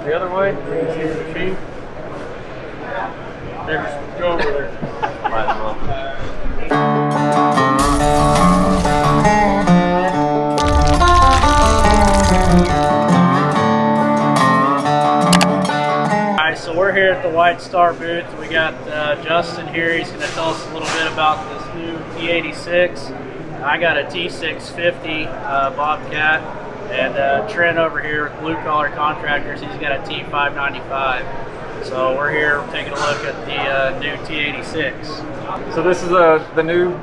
the other way. You can see the machine. Maybe just go over there. Might as well. Alright, so we're here at the White Star booth. We got Justin here. He's going to tell us a little bit about this new T86. I got a T650 Bobcat, and Trent over here with Blue Collar Contractors, he's got a T595. So we're here taking a look at the new T86. So this is the new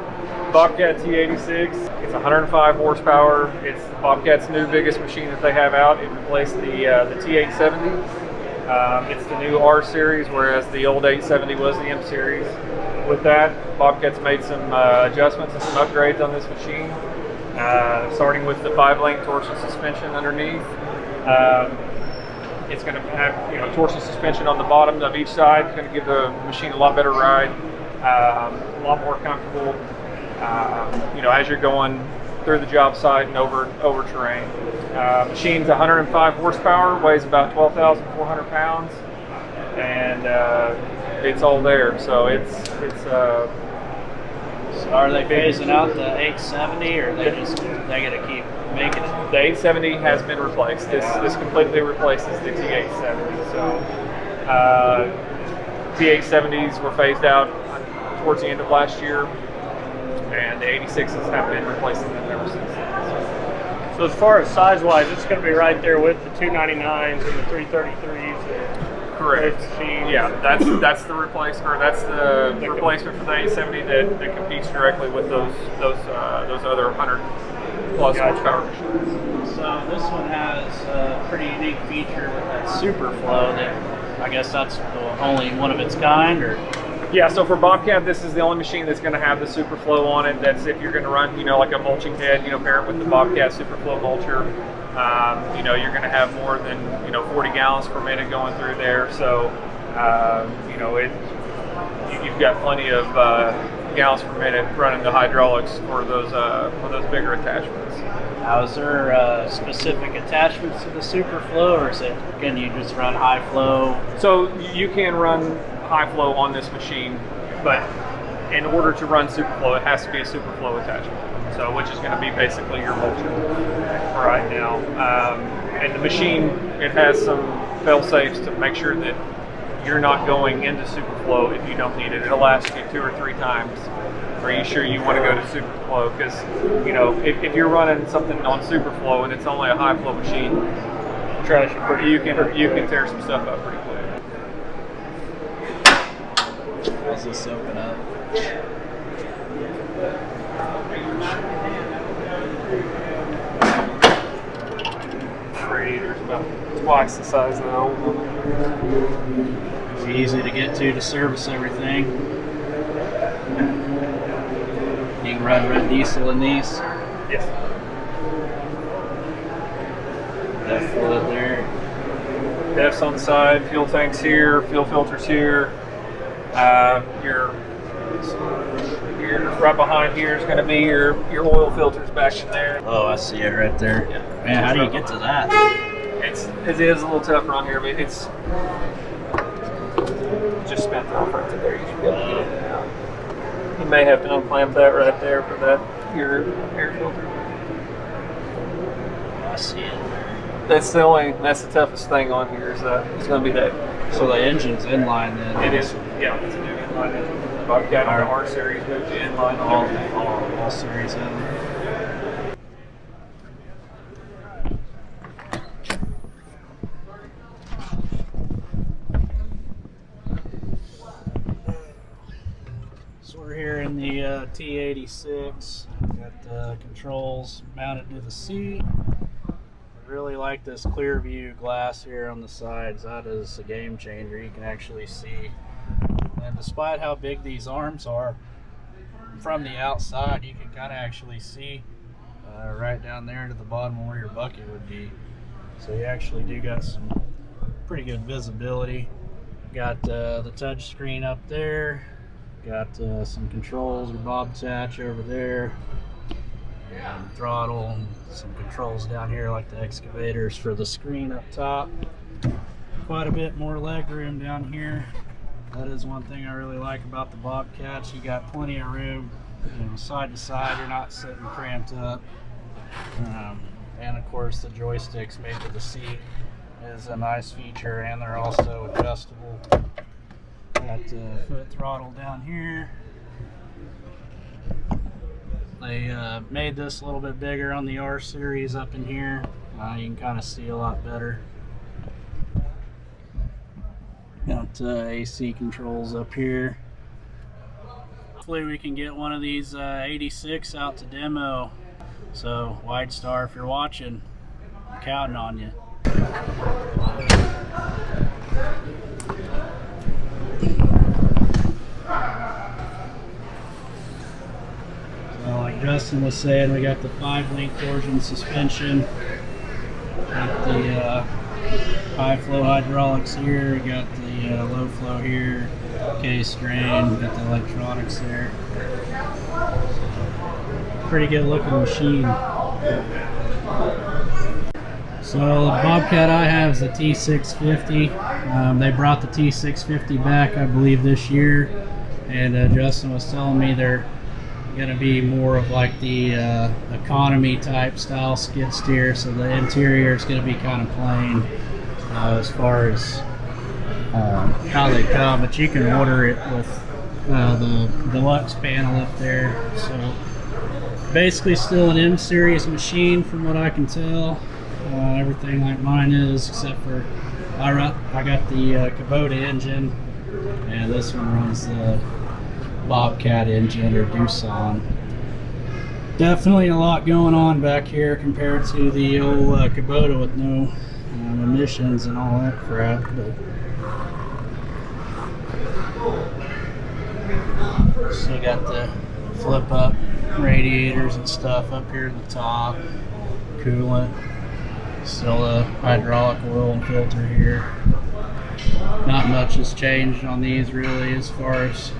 Bobcat T86. It's 105 horsepower. It's Bobcat's new biggest machine that they have out. It replaced the T870. It's the new R series, whereas the old 870 was the M series. With that, Bobcat's made some adjustments and some upgrades on this machine, starting with the 5-link torsion suspension underneath. It's going to have torsion suspension on the bottom of each side. It's going to give the machine a lot better ride, a lot more comfortable. As you're going through the job site and over terrain. Machine's 105 horsepower, weighs about 12,400 pounds, and it's all there. So So are they phasing out the 870, or they got to keep making it? The 870 has been replaced. This completely replaces the T870. So T870s were phased out towards the end of last year, and the 86s have been replacing them ever since then. So as far as size-wise, it's going to be right there with the 299s and the 333s. Correct. Yeah, that's the replacement. That's the replacement for the 870 that competes directly with those other 100 plus horsepower machines. So this one has a pretty unique feature with that super flow. That I guess that's the only one of its kind, or. Yeah, so for Bobcat, this is the only machine that's going to have the Superflow on it. That's if you're going to run, like a mulching head, pair it with the Bobcat Superflow mulcher. You're going to have more than 40 gallons per minute going through there. So, you've got plenty of gallons per minute running the hydraulics for those bigger attachments. Now, is there specific attachments to the Superflow, or can you just run high flow? So you can run high flow on this machine, but in order to run Superflow, it has to be a Superflow attachment. So, which is going to be basically your mulcher right now. And the machine, it has some fail safes to make sure that you're not going into Superflow if you don't need it. It'll ask you 2 or 3 times, are you sure you want to go to Superflow? Because if you're running something on Superflow and it's only a high flow machine, you can tear some stuff up pretty quick. How's this open up? Radiator's about twice the size of the old one. It's easy to get to service everything. You can run red diesel in these. Yes. Def fluid there. Def's on the side, fuel tanks here, fuel filters here. Your right behind here is going to be your oil filters back in there. Oh, I see it right there. Yeah. Man, how do you get to that? It is a little tougher on here, but it's just spent off right there. You should be able to get it out. You may have to unclamp that right there for that your air filter. I see it. That's the toughest thing on here is going to be that. So the engine's inline then? It is. Yeah, it's a new inline engine. Bobcat on the R series moved to inline on all series in. So we're here in the T86. Got the controls mounted to the seat. I really like this clear view glass here on the sides. That is a game changer. You can actually see. And despite how big these arms are, from the outside you can kind of actually see right down there to the bottom where your bucket would be. So you actually do got some pretty good visibility. Got the touch screen up there. Got some controls, your bob attach over there. And throttle and some controls down here like the excavators for the screen up top. quite a bit more leg room down here. That is one thing I really like about the Bobcats. You got plenty of room, you know, side to side. You're not sitting cramped up. And of course, the joysticks made for the seat is a nice feature, and they're also adjustable. Got foot throttle down here. They made this a little bit bigger on the R series up in here. You can kind of see a lot better. Got AC controls up here. Hopefully we can get one of these 86 out to demo. So Wide Star, if you're watching, I'm counting on you. So like Justin was saying, we got the 5-link torsion suspension. Got the high flow hydraulics here. We got the low flow here. K-strain. Got the electronics there. Pretty good looking machine. So the Bobcat I have is the T650. They brought the T650 back, I believe, this year, and Justin was telling me they're going to be more of like the economy type style skid steer. So the interior is going to be kind of plain as far as how they come, but you can order it with the deluxe panel up there. So basically still an M series machine from what I can tell. Everything like mine is, except for I got the Kubota engine, and this one runs the Bobcat engine or Doosan. Definitely a lot going on back here compared to the old Kubota with no emissions and all that crap. But still got the flip up radiators and stuff up here at the top, coolant, still a hydraulic oil and filter here. Not much has changed on these really as far as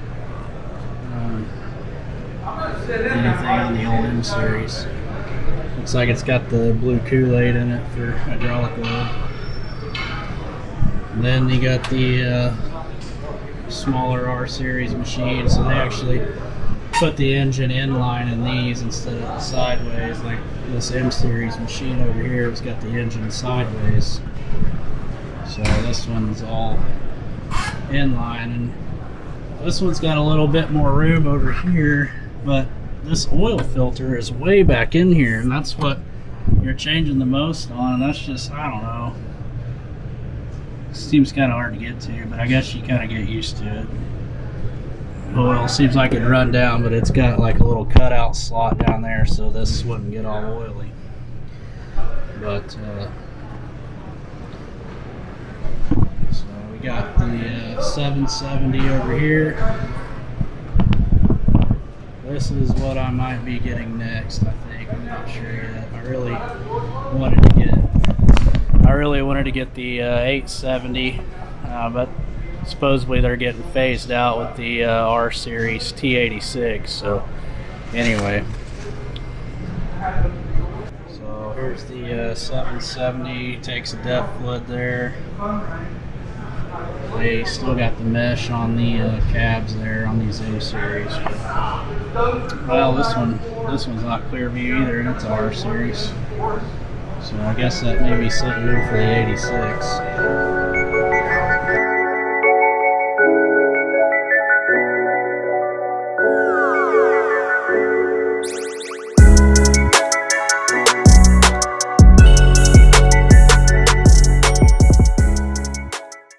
anything on the old M series. Looks like it's got the blue Kool-Aid in it for hydraulic oil. And then you got the smaller R series machine, so they actually put the engine inline in these instead of sideways. Like this M series machine over here has got the engine sideways, so this one's all inline, and this one's got a little bit more room over here, but this oil filter is way back in here, and that's what you're changing the most on, and that's just, I don't know, seems kind of hard to get to, but I guess you kind of get used to it. Oil seems like it'd run down, but it's got like a little cutout slot down there, so this wouldn't get all oily. But so we got the 770 over here. This is what I might be getting next, I think. I'm not sure yet. I really wanted to get the 870, but supposedly they're getting phased out with the R series T86. So anyway, so here's the 770. Takes a depth flood there. They still got the mesh on the cabs there on these M series. Well, this one's not clear view either, and it's R series. So I guess that may be something new for the 86.